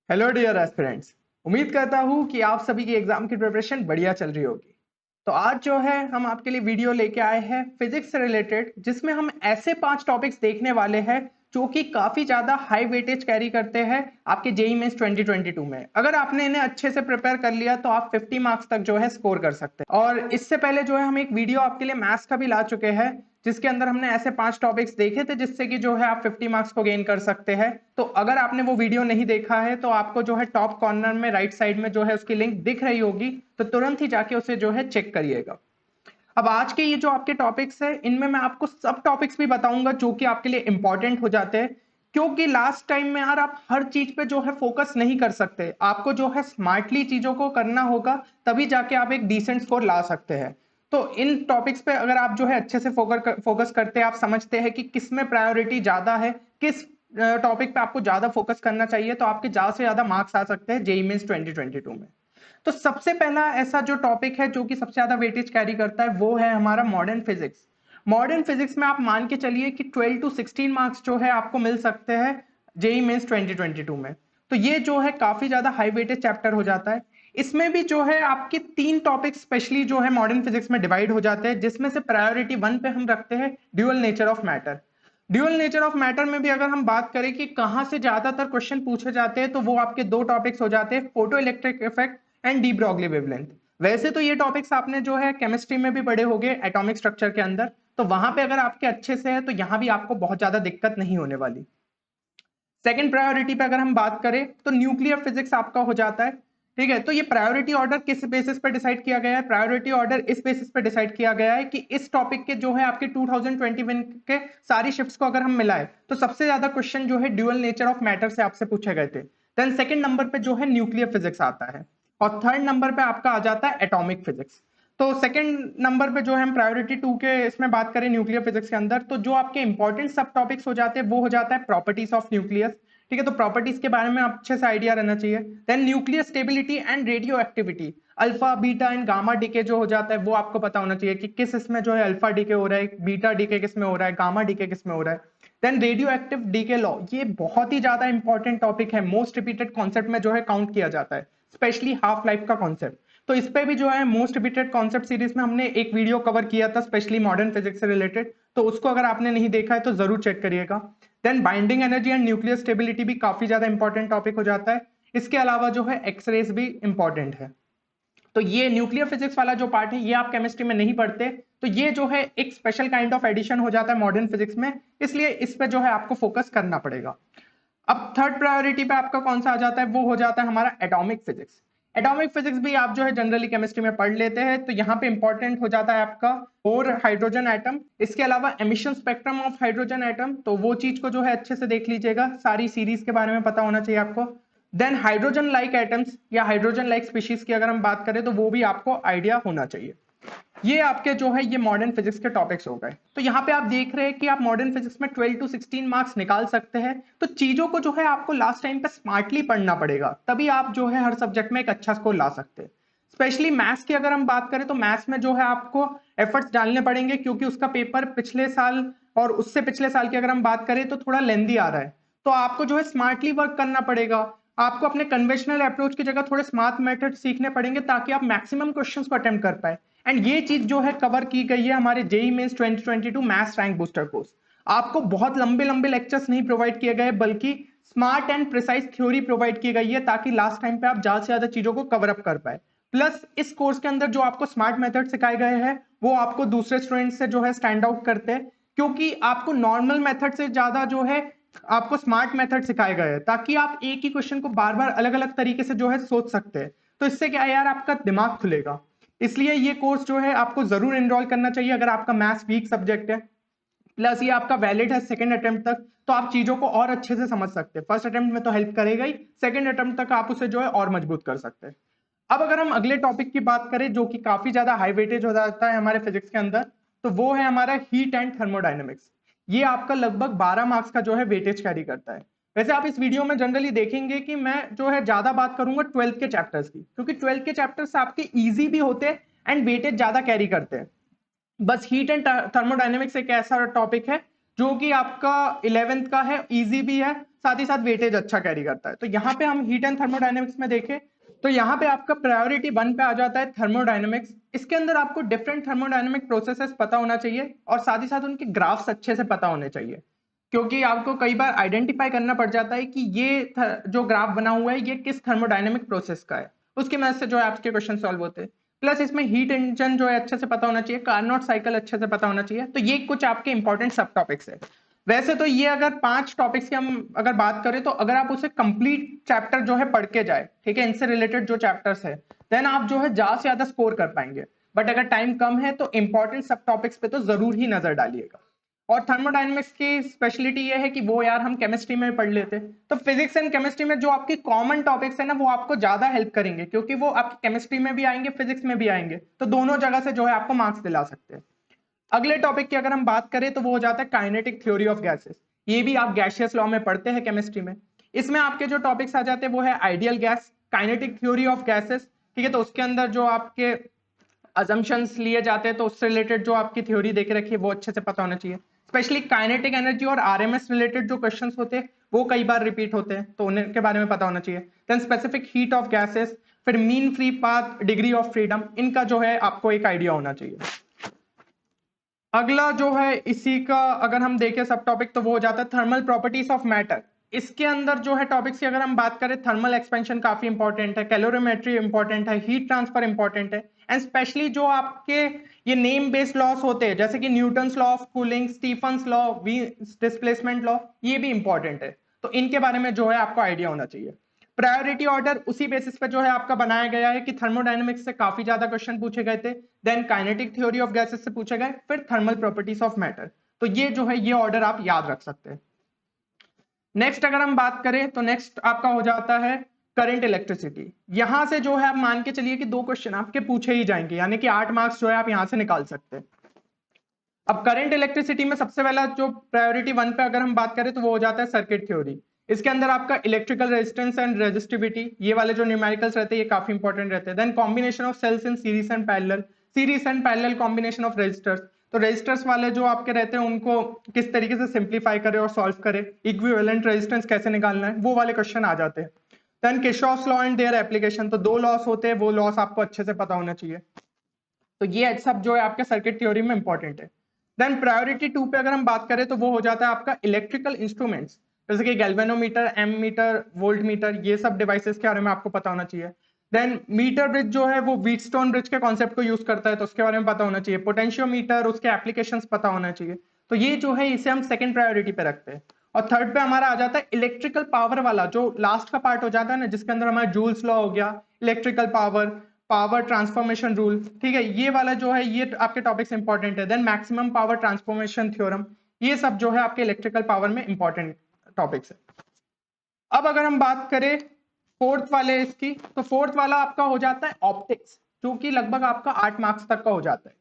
Hello dear aspirants. उम्मीद करता हूँ कि आप सभी की एग्जाम की प्रिपरेशन बढ़िया चल रही होगी। तो आज जो है हम आपके लिए वीडियो लेके आए हैं फिजिक्स से रिलेटेड, जिसमें हम ऐसे 5 टॉपिक्स देखने वाले हैं जो कि काफी ज्यादा हाई वेटेज कैरी करते हैं आपके जेई मेंस 2022 में। अगर आपने इन्हें अच्छे से प्रिपेयर कर लिया तो आप 50 मार्क्स तक जो है स्कोर कर सकते हैं। और इससे पहले जो है हम एक वीडियो आपके लिए मैथ्स का भी ला चुके हैं, जिसके अंदर हमने ऐसे 5 टॉपिक्स देखे थे जिससे कि जो है आप 50 मार्क्स को गेन कर सकते हैं। तो अगर आपने वो वीडियो नहीं देखा है तो आपको जो है टॉप कॉर्नर में राइट साइड में जो है उसकी लिंक दिख रही होगी, तो तुरंत ही जाके उसे जो है चेक करिएगा। अब आज के ये जो आपके टॉपिक्स है, इनमें मैं आपको सब टॉपिक्स भी बताऊंगा जो कि आपके लिए इंपॉर्टेंट हो जाते हैं, क्योंकि लास्ट टाइम में यार आप हर चीज पे जो है फोकस नहीं कर सकते। आपको जो है स्मार्टली चीजों को करना होगा, तभी जाके आप एक डिसेंट स्कोर ला सकते हैं। तो इन टॉपिक्स पे अगर आप जो है अच्छे से फोकस करते हैं, आप समझते हैं कि किस में प्रायोरिटी ज्यादा है, किस टॉपिक पे आपको ज्यादा फोकस करना चाहिए, तो आपके ज्यादा से ज्यादा मार्क्स आ सकते हैं जेईई मेंस 2022 में। तो सबसे पहला ऐसा जो टॉपिक है जो कि सबसे ज्यादा वेटेज कैरी करता है, वो है हमारा मॉडर्न फिजिक्स। मॉडर्न फिजिक्स में आप मान के चलिए कि 12 to 16 मार्क्स जो है आपको मिल सकते हैं जेई मेंस 2022 में। तो ये जो है काफी ज्यादा हाई वेटेज चैप्टर हो जाता है। इसमें भी जो है आपके 3 टॉपिक स्पेशली जो है मॉडर्न फिजिक्स में डिवाइड हो जाते हैं, जिसमें से प्रायोरिटी 1 पे हम रखते हैं dual nature of matter. Dual nature of matter में भी अगर हम बात करें कि कहां से ज्यादातर क्वेश्चन पूछे जाते हैं, तो वो आपके 2 टॉपिक्स हो जाते हैं, photo electric effect and de Broglie wavelength. वैसे तो ये टॉपिक्स आपने जो है केमिस्ट्री में भी पढ़े होंगे एटॉमिक स्ट्रक्चर के अंदर, तो वहां पे अगर आपके अच्छे से है तो यहाँ भी आपको बहुत ज्यादा दिक्कत नहीं होने वाली। सेकंड प्रायोरिटी पे अगर हम बात करें तो न्यूक्लियर फिजिक्स आपका हो जाता है। ठीक है, तो ये प्रायोरिटी ऑर्डर किस बेसिस पे डिसाइड किया गया है? प्रायोरिटी ऑर्डर इस बेसिस पे डिसाइड किया गया है कि इस टॉपिक के जो है आपके 2021 के सारी शिफ्ट्स को अगर हम मिलाए तो सबसे ज्यादा क्वेश्चन जो है ड्यूअल नेचर ऑफ मैटर से आपसे पूछे गए थे। देन सेकंड नंबर पे जो है न्यूक्लियर फिजिक्स आता है, और थर्ड नंबर पे आपका आ जाता है एटॉमिक फिजिक्स। तो सेकंड नंबर पे जो है हम प्रायोरिटी 2 के इसमें बात करें न्यूक्लियर फिजिक्स के अंदर, तो जो आपके इंपॉर्टेंट सब टॉपिक्स हो जाते हैं वो हो जाता है प्रॉपर्टीज ऑफ न्यूक्लियस। ठीक है, तो प्रॉपर्टीज के बारे में अच्छे से आइडिया रहना चाहिए। Then nuclear stability and radioactivity, alpha beta and gamma decay जो हो जाता है वो आपको पता होना चाहिए कि किस इसमें जो है अल्फा डीके हो रहा है, बीटा डीके किस में हो रहा है, गामा डीके किस में हो रहा है। Then radioactive decay law, ये बहुत ही ज्यादा इंपॉर्टेंट टॉपिक है, मोस्ट रिपीटेड कॉन्सेप्ट में जो है काउंट किया जाता है, स्पेशली हाफ लाइफ का कॉन्सेप्ट। तो इस पे भी जो है मोस्ट रिपीटेड कॉन्सेप्ट सीरीज में हमने एक वीडियो कवर किया था स्पेशली मॉडर्न फिजिक्स से रिलेटेड, तो उसको अगर आपने नहीं देखा है तो जरूर चेक करिएगा। Then binding energy and nuclear stability भी काफी ज्यादा इंपॉर्टेंट टॉपिक हो जाता है। इसके अलावा जो है एक्सरेज भी इंपॉर्टेंट है। तो ये न्यूक्लियर फिजिक्स वाला जो पार्ट है ये आप केमिस्ट्री में नहीं पढ़ते, तो ये जो है एक स्पेशल काइंड ऑफ एडिशन हो जाता है मॉडर्न फिजिक्स में, इसलिए इस पे जो है आपको फोकस करना पड़ेगा। अब थर्ड प्रायोरिटी पे आपका कौन सा आ जाता है? वो हो जाता है हमारा एटॉमिक फिजिक्स। एटॉमिक फिजिक्स भी आप जो है जनरली केमिस्ट्री में पढ़ लेते हैं, तो यहाँ पे इंपॉर्टेंट हो जाता है आपका और हाइड्रोजन एटम, इसके अलावा emission spectrum of hydrogen atom, तो वो चीज को जो है अच्छे से देख लीजिएगा, सारी सीरीज के बारे में पता होना चाहिए आपको। देन हाइड्रोजन लाइक एटम्स या हाइड्रोजन लाइक स्पीशीज की अगर हम बात करें तो वो भी आपको आइडिया होना चाहिए। ये आपके जो है ये मॉडर्न फिजिक्स के टॉपिक्स हो गए। तो यहाँ पे आप देख रहे हैं कि आप मॉडर्न फिजिक्स में 12 to 16 मार्क्स निकाल सकते हैं। तो चीजों को जो है आपको लास्ट टाइम पे स्मार्टली पढ़ना पड़ेगा, तभी आप जो है हर सब्जेक्ट में एक अच्छा स्कोर ला सकते हैं। स्पेशली मैथ्स की अगर हम बात करें तो मैथ्स में जो है आपको एफर्ट्स डालने पड़ेंगे, क्योंकि उसका पेपर पिछले साल और उससे पिछले साल की अगर हम बात करें तो थोड़ा लेंदी आ रहा है। तो आपको जो है स्मार्टली वर्क करना पड़ेगा। आपको अपने कन्वेंशनल अप्रोच की जगह थोड़े स्मार्ट मेथड सीखने पड़ेंगे ताकि आप मैक्सिमम क्वेश्चंस को अटेम्प्ट कर पाए। एंड ये चीज जो है कवर की गई है हमारे JEE Mains 2022 maths rank booster course. आपको बहुत लंबे लंबे लेक्चर्स नहीं प्रोवाइड किए गए, बल्कि smart and precise theory provide की गई है, ताकि लास्ट टाइम पे आप ज्यादा से ज्यादा चीजों को कवर अप कर पाए। प्लस इस कोर्स के अंदर जो आपको स्मार्ट मेथड सिखाए गए हैं वो आपको दूसरे स्टूडेंट्स से जो है स्टैंड आउट करते हैं, क्योंकि आपको नॉर्मल मेथड से ज्यादा जो है आपको स्मार्ट मेथड सिखाए गए हैं, ताकि आप एक ही क्वेश्चन को बार बार अलग अलग तरीके से जो है सोच सकते हैं। तो इससे क्या है यार, आपका दिमाग खुलेगा। इसलिए ये कोर्स जो है आपको जरूर एनरोल करना चाहिए अगर आपका मैथ्स वीक सब्जेक्ट है। प्लस ये आपका वैलिड है सेकंड अटेम्प्ट तक, तो आप चीजों को और अच्छे से समझ सकते हैं। फर्स्ट अटेम्प्ट में तो हेल्प करेगा ही, सेकंड अटेम्प्ट तक आप उसे जो है और मजबूत कर सकते हैं। अब अगर हम अगले टॉपिक की बात करें जो कि काफी ज्यादा हाई वेटेज हो जाता है हमारे फिजिक्स के अंदर, तो वो है हमारा हीट एंड थर्मोडाइनमिक्स। ये आपका लगभग 12 मार्क्स का जो है वेटेज कैरी करता है। वैसे आप इस वीडियो में जनरली देखेंगे कि मैं जो है ज्यादा बात करूंगा 12th के चैप्टर्स की, क्योंकि 12th के चैप्टर्स आपके ईजी भी होते हैं एंड वेटेज ज्यादा कैरी करते हैं। बस हीट एंड थर्मोडायनेमिक्स एक ऐसा टॉपिक है जो कि आपका 11th का है, इजी भी है, साथ ही साथ वेटेज अच्छा कैरी करता है। तो यहाँ पे हम हीट एंड थर्मोडायनेमिक्स में देखें तो यहाँ पे आपका प्रायोरिटी 1 पे आ जाता है थर्मोडायनेमिक्स। इसके अंदर आपको डिफरेंट थर्मोडायनेमिक प्रोसेसेस पता होना चाहिए और साथ ही साथ उनके ग्राफ्स अच्छे से पता होने चाहिए, क्योंकि आपको कई बार आइडेंटिफाई करना पड़ जाता है कि ये जो ग्राफ बना हुआ है ये किस थर्मोडायनेमिक प्रोसेस का है, उसकी मदद से जो है आपके क्वेश्चन सॉल्व होते हैं। प्लस इसमें हीट इंजन जो है अच्छे से पता होना चाहिए, कार्नोट साइकिल अच्छे से पता होना चाहिए। तो ये कुछ आपके इंपॉर्टेंट सब टॉपिक्स है। वैसे तो ये अगर 5 टॉपिक्स की हम अगर बात करें तो अगर आप उसे कंप्लीट चैप्टर जो है पढ़ के जाए, ठीक है, इनसे रिलेटेड जो चैप्टर्स है, देन आप जो है ज्यादा से ज्यादा स्कोर कर पाएंगे। बट अगर टाइम कम है तो इंपॉर्टेंट सब टॉपिक्स पे तो जरूर ही नजर डालिएगा। और थर्मोडायनेमिक्स की स्पेशलिटी ये है कि वो यार हम केमिस्ट्री में पढ़ लेते, तो फिजिक्स एंड केमिस्ट्री में जो आपकी कॉमन टॉपिक्स है ना वो आपको ज्यादा हेल्प करेंगे, क्योंकि वो आपकी केमिस्ट्री में भी आएंगे फिजिक्स में भी आएंगे, तो दोनों जगह से जो है आपको मार्क्स दिला सकते हैं। अगले टॉपिक की अगर हम बात करें तो वो हो जाता है काइनेटिक थ्योरी ऑफ गैसेस। ये भी आप गैसियस लॉ में पढ़ते हैं केमिस्ट्री में। इसमें आपके जो टॉपिक्स आ जाते हैं वो है ideal gas, kinetic theory of gases, ठीक है। तो उसके अंदर जो आपके अजम्पशंस लिए जाते हैं तो उससे रिलेटेड जो आपकी थ्योरी देके रखी है वो अच्छे से पता होना चाहिए। स्पेशली काइनेटिक एनर्जी और आरएमएस रिलेटेड जो क्वेश्चंस होते हैं वो कई बार रिपीट होते हैं, तो उनके बारे में पता होना चाहिए। Then specific heat of gases, फिर mean free path, degree of freedom, इनका जो है आपको एक आइडिया होना चाहिए। अगला जो है इसी का अगर हम देखें सब टॉपिक तो वो हो जाता है थर्मल प्रॉपर्टीज ऑफ मैटर। इसके अंदर जो है टॉपिक्स की अगर हम बात करें, थर्मल एक्सपेंशन काफी इंपॉर्टेंट है, कैलोरीमेट्री इंपॉर्टेंट है, हीट ट्रांसफर इंपॉर्टेंट है, एंड स्पेशली जो आपके ये नेम बेस्ड लॉस होते हैं जैसे कि Newton's law of cooling, Stefan's law, Wien displacement law, ये भी इंपॉर्टेंट है। तो इनके बारे में जो है आपको आइडिया होना चाहिए। प्रायोरिटी ऑर्डर उसी बेसिस पे जो है आपका बनाया गया है कि थर्मोडायनेमिक्स से काफी ज्यादा क्वेश्चन पूछे गए थे, then kinetic theory of gases से पूछे गए, फिर थर्मल प्रॉपर्टीज ऑफ मैटर। तो ये जो है ये ऑर्डर आप याद रख सकते हैं। नेक्स्ट अगर हम बात करें तो नेक्स्ट आपका हो जाता है करंट इलेक्ट्रिसिटी। यहां से जो है आप मान के चलिए कि 2 क्वेश्चन आपके पूछे ही जाएंगे, यानी कि 8 मार्क्स जो है आप यहां से निकाल सकते हैं। अब करंट इलेक्ट्रिसिटी में सबसे पहला जो प्रायोरिटी 1 पे अगर हम बात करें तो वो हो जाता है सर्किट थ्योरी। इसके अंदर आपका इलेक्ट्रिकल रेजिस्टेंस एंड रेजिस्टिविटी, ये वाले जो न्यूमेरिकल्स रहते हैं ये काफी इंपॉर्टेंट रहते हैं। Then combination of cells in series and parallel, series and parallel combination of resistors, तो रेजिस्टर्स वाले जो आपके रहते हैं उनको किस तरीके से सिंप्लीफाई करे और सॉल्व करे, इक्विवेलेंट रेजिस्टेंस कैसे निकालना है, वो वाले क्वेश्चन आ जाते हैं। Then Kirchhoff's law and their application, तो 2 लॉस होते हैं, वो लॉस आपको अच्छे से पता होना चाहिए। तो ये सब जो है आपके सर्किट थ्योरी में इंपॉर्टेंट है। देन प्रायोरिटी 2 पे अगर हम बात करें तो वो हो जाता है आपका इलेक्ट्रिकल इंस्ट्रूमेंट्स, जैसे कि गैल्वेनोमीटर, एमीटर, वोल्ट मीटर, ये सब डिवाइसेस के बारे में आपको पता होना चाहिए। देन मीटर ब्रिज जो है वो व्हीटस्टोन ब्रिज के कॉन्सेप्ट को यूज करता है, तो उसके बारे में पता होना चाहिए। पोटेंशियोमीटर, उसके एप्लीकेशंस पता होना चाहिए। तो ये जो है इसे हम सेकंड प्रायोरिटी पे रखते हैं। और थर्ड पे हमारा आ जाता है इलेक्ट्रिकल पावर वाला, जो लास्ट का पार्ट हो जाता है ना, जिसके अंदर हमारा जूल्स लॉ हो गया, electrical power, power transformation rule, ठीक है, ये वाला जो है ये आपके टॉपिक्स इंपॉर्टेंट है। Then maximum power transformation theorem, ये सब जो है आपके इलेक्ट्रिकल पावर में इंपॉर्टेंट टॉपिक्स है। अब अगर हम बात करें फोर्थ वाले इसकी, तो फोर्थ वाला आपका हो जाता है ऑप्टिक्स, जो कि लगभग आपका 8 मार्क्स तक का हो जाता है।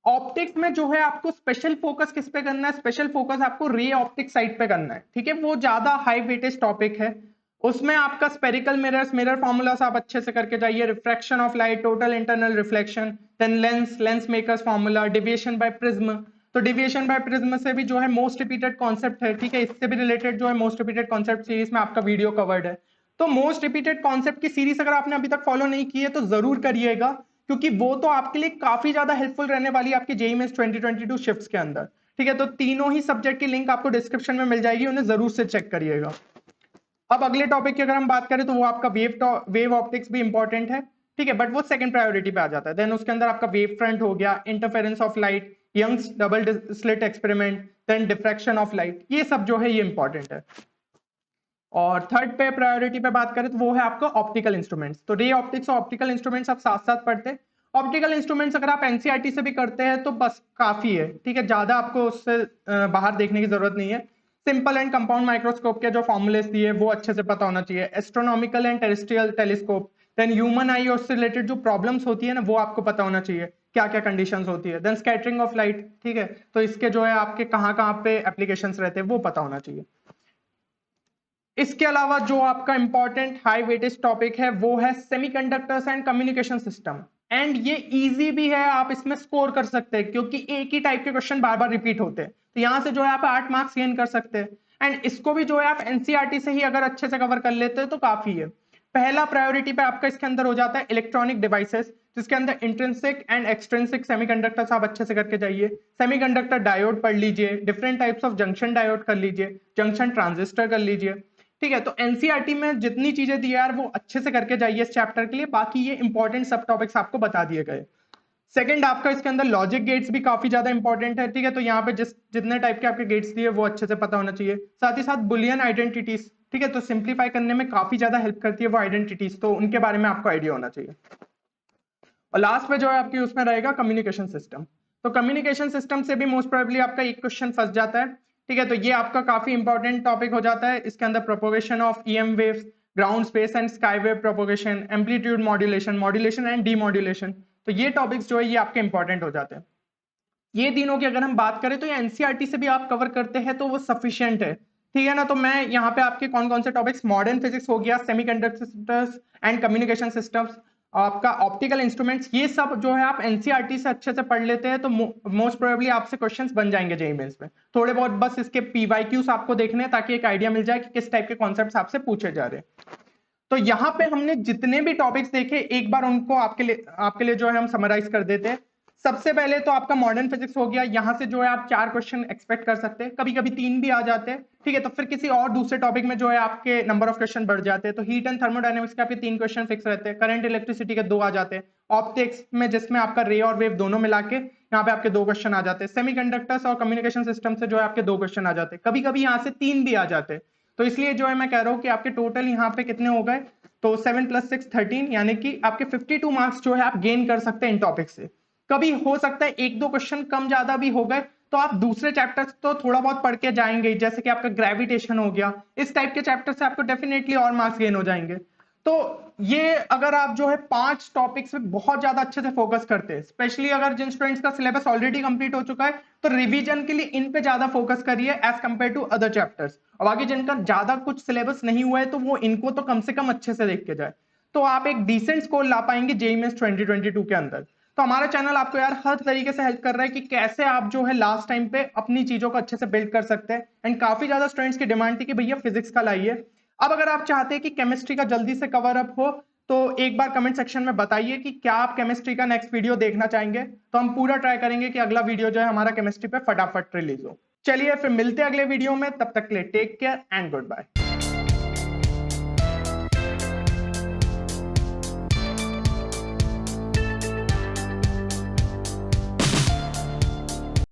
ऑप्टिक्स में जो है आपको स्पेशल फोकस किस पे करना है, स्पेशल फोकस आपको रे ऑप्टिक साइड पे करना है, ठीक है, वो ज्यादा हाई वेटेज टॉपिक है। उसमें आपका स्पेरिकल मिरर्स, मिरर फॉर्मूलास आप अच्छे से करके जाइए, refraction of light, total internal reflection, then lens, lens makers formula, deviation by prism. तो डेविएशन बाय प्रिज्म से भी जो है मोस्ट रिपीटेड कॉन्सेप्ट है, ठीक है, इससे भी रिलेटेड जो है मोस्ट रिपीटेड कॉन्सेप्ट सीरीज में आपका वीडियो कवर्ड है। तो मोस्ट रिपीटेड कॉन्सेप्ट की सीरीज अगर आपने अभी तक फॉलो नहीं की है तो जरूर करिएगा, क्योंकि वो तो आपके लिए काफी ज्यादा हेल्पफुल रहने वाली है आपके जेईई मेंस 2022 शिफ्ट्स के अंदर, ठीक है। तो तीनों ही सब्जेक्ट की लिंक आपको डिस्क्रिप्शन में मिल जाएगी, उन्हें जरूर से चेक करिएगा। अब अगले टॉपिक की अगर हम बात करें तो वो आपका वेव ऑप्टिक्स भी इंपॉर्टेंट है, ठीक है, बट वो सेकंड प्रायोरिटी पे आ जाता है। देन उसके अंदर आपका वेव फ्रंट हो गया, interference of light, Young's double slit experiment, then diffraction of light, ये सब जो है ये इंपॉर्टेंट है। और थर्ड पे प्रायोरिटी पे बात करें तो वो है आपका ऑप्टिकल इंस्ट्रूमेंट्स। तो रे ऑप्टिक्स और ऑप्टिकल इंस्ट्रूमेंट्स आप साथ साथ पढ़ते हैं। ऑप्टिकल इंस्ट्रूमेंट्स अगर आप एनसीईआरटी से भी करते हैं तो बस काफी है, ठीक है, ज्यादा आपको उससे बाहर देखने की जरूरत नहीं है। सिंपल एंड कंपाउंड माइक्रोस्कोप के जो फॉर्मुलेस दिए वो अच्छे से पता होना चाहिए। Astronomical and terrestrial telescope, then human eye और उससे रिलेटेड जो प्रॉब्लम्स होती है ना वो आपको पता होना चाहिए, क्या क्या कंडीशंस होती है। देन स्कैटरिंग ऑफ लाइट, ठीक है, तो इसके जो है आपके कहाँ कहाँ पे एप्लीकेशंस रहते हैं वो पता होना चाहिए। इसके अलावा जो आपका इंपॉर्टेंट हाई वेटेज टॉपिक है वो है semiconductors and communication system, and ये इजी भी है, आप इसमें स्कोर कर सकते हैं क्योंकि एक ही टाइप के क्वेश्चन बार बार रिपीट होते हैं, तो यहां से जो है आप 8 मार्क्स गेन कर सकते हैं। एंड इसको भी जो है आप एनसीईआरटी से ही अगर अच्छे से कवर कर लेते हो तो काफी है। पहला प्रायोरिटी पे आपका इसके अंदर हो जाता है इलेक्ट्रॉनिक डिवाइसेस, जिसके अंदर इंट्रिंसिक एंड एक्सट्रिंसिक सेमीकंडक्टर्स आप अच्छे से करके जाइए। सेमीकंडक्टर डायोड पढ़ लीजिए, different types of junction diode कर लीजिए, जंक्शन ट्रांजिस्टर कर लीजिए। ठीक है, तो एनसीईआरटी में जितनी चीजें दी है यार वो अच्छे से करके जाइए इस चैप्टर के लिए, बाकी ये इंपॉर्टेंट सब टॉपिक्स आपको बता दिए गए। सेकंड, आपका इसके अंदर लॉजिक गेट्स भी काफी ज्यादा इंपॉर्टेंट है। ठीक है, तो यहाँ पे जितने टाइप के आपके गेट्स दिए वो अच्छे से पता होना चाहिए। साथ ही साथ बुलियन आइडेंटिटीज, ठीक है, तो सिंप्लीफाई करने में काफी ज्यादा हेल्प करती है वो आइडेंटिटीज, तो उनके बारे में आपको आइडिया होना चाहिए। और लास्ट में जो है आपकी उसमें रहेगा कम्युनिकेशन सिस्टम। तो कम्युनिकेशन सिस्टम से भी मोस्ट प्रोबेबली आपका एक क्वेश्चन फंस जाता है। ठीक है, तो ये आपका काफी इंपॉर्टेंट टॉपिक हो जाता है। इसके अंदर propagation of EM waves, ground space and sky wave propagation, amplitude modulation, modulation and demodulation, तो ये टॉपिक्स जो है ये आपके इंपॉर्टेंट हो जाते हैं। ये तीनों की अगर हम बात करें तो ये एनसीईआरटी से भी आप कवर करते हैं तो वो सफिशिएंट है। ठीक है ना, तो मैं यहाँ पे आपके कौन कौन से टॉपिक्स, मॉडर्न फिजिक्स हो गया, सेमीकंडक्टर्स एंड कम्युनिकेशन सिस्टम्स, आपका ऑप्टिकल इंस्ट्रूमेंट्स, ये सब जो है आप एनसीईआरटी से अच्छे से पढ़ लेते हैं तो मोस्ट प्रोबेबली आपसे क्वेश्चंस बन जाएंगे जेईई मेंस में। थोड़े बहुत बस इसके पीवाईक्यूज आपको देखने हैं ताकि एक आइडिया मिल जाए कि किस टाइप के कॉन्सेप्ट्स आपसे पूछे जा रहे हैं। तो यहाँ पे हमने जितने भी टॉपिक्स देखे एक बार उनको आपके लिए जो है हम समराइज कर देते हैं। सबसे पहले तो आपका मॉडर्न फिजिक्स हो गया, यहाँ से जो है आप 4 क्वेश्चन एक्सपेक्ट कर सकते हैं, कभी कभी 3 भी आ जाते हैं। ठीक है, तो फिर किसी और दूसरे टॉपिक में जो है आपके नंबर ऑफ क्वेश्चन बढ़ जाते हैं। तो हीट एंड थर्मोडायनेमिक्स के आपके 3 क्वेश्चन फिक्स रहते हैं, करंट इलेक्ट्रिसिटी के 2 आ जाते हैं, ऑप्टिक्स में जिसमें आपका रे और वेव दोनों मिला के यहाँ पे आपके 2 क्वेश्चन आ जाते हैं, सेमीकंडक्टर्स और कम्युनिकेशन सिस्टम से जो है आपके 2 क्वेश्चन आ जाते हैं, कभी कभी यहाँ से 3 भी आ जाते हैं। तो इसलिए जो है मैं कह रहा हूँ कि आपके टोटल यहाँ पे कितने हो गए, तो 7 + 6 13, यानी कि आपके 52 मार्क्स जो है आप गेन कर सकते हैं इन टॉपिक से। कभी हो सकता है 1-2 क्वेश्चन कम ज्यादा भी हो गए तो आप दूसरे चैप्टर्स तो थोड़ा बहुत पढ़ के जाएंगे, जैसे कि आपका ग्रेविटेशन हो गया, इस टाइप के चैप्टर से आपको डेफिनेटली और मार्क्स गेन हो जाएंगे। तो ये अगर आप जो है 5 टॉपिक्स पे बहुत ज्यादा अच्छे से फोकस करते हैं, स्पेशली अगर जिन स्टूडेंट्स का सिलेबस ऑलरेडी कंप्लीट हो चुका है तो रिवीजन के लिए इन पे ज्यादा फोकस करिए as compare to other chapters. और बाकी जिनका ज्यादा कुछ सिलेबस नहीं हुआ है तो वो इनको तो कम से कम अच्छे से देख के जाए, तो आप एक डिसेंट स्कोर ला पाएंगे जेईई मेंस 2022 के अंदर। तो हमारा चैनल आपको यार हर तरीके से हेल्प कर रहा है कि कैसे आप जो है लास्ट टाइम पे अपनी चीजों को अच्छे से बिल्ड कर सकते हैं। एंड काफी ज्यादा स्टूडेंट्स की डिमांड थी कि भैया फिजिक्स का लाइए। अब अगर आप चाहते हैं कि केमिस्ट्री का जल्दी से कवर अप हो तो एक बार कमेंट सेक्शन में बताइए कि क्या आप केमिस्ट्री का नेक्स्ट वीडियो देखना चाहेंगे, तो हम पूरा ट्राई करेंगे कि अगला वीडियो जो है हमारा केमिस्ट्री पे फटाफट रिलीज हो। चलिए फिर मिलते हैं अगले वीडियो में, तब तक के लिए take care and good bye.